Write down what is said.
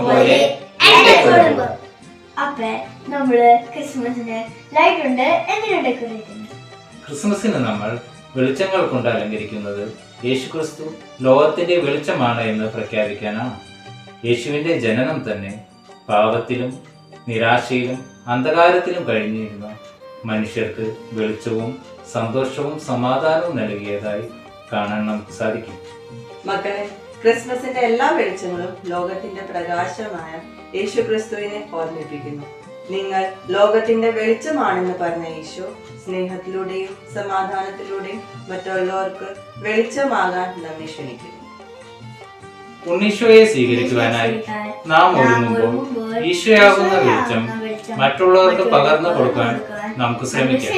പോലെ എന്റെ കുടുംബം. അപ്പൊ നമ്മള് ക്രിസ്മസിന് ലൈറ്റ് ഉണ്ട് എങ്ങനെ ഡെക്കറേറ്റ് ചെയ്യുന്നത്? ക്രിസ്മസിന് നമ്മൾ വെളിച്ചങ്ങൾ കൊണ്ട് അലങ്കരിക്കുന്നത് യേശുക്രിസ്തു ലോകത്തിന്റെ വെളിച്ചമാണ് എന്ന് പ്രഖ്യാപിക്കാനാണ്. യേശുവിന്റെ ജനനം തന്നെ പാപത്തിലും നിരാശയിലും അന്ധകാരത്തിലും കഴിഞ്ഞിരുന്ന മനുഷ്യർക്ക് വെളിച്ചവും സന്തോഷവും സമാധാനവും നൽകിയതായി കാണാൻ നമുക്ക് സാധിക്കും. മക്കളെ, ക്രിസ്മസിന്റെ എല്ലാ വെളിച്ചങ്ങളും ലോകത്തിന്റെ പ്രകാശമായ യേശുക്രിസ്തുവിനെ ഓർമ്മിപ്പിക്കുന്നു. നിങ്ങൾ ലോകത്തിന്റെ വെളിച്ചമാണെന്ന് പറഞ്ഞ യേശു സ്നേഹത്തിലൂടെയും സമാധാനത്തിലൂടെയും മറ്റുള്ളവർക്ക് വെളിച്ചമാകാൻ നമ്മെ ക്ഷണിക്കുന്നു. ഉണ്ണീശോയെ സ്വീകരിക്കുവാനായി നാം ഒരുങ്ങുമ്പോൾ ഈശോയാകുന്ന വെളിച്ചം മറ്റുള്ളവർക്ക് പകർന്നു കൊടുക്കാൻ നമുക്ക് ശ്രമിക്കാം.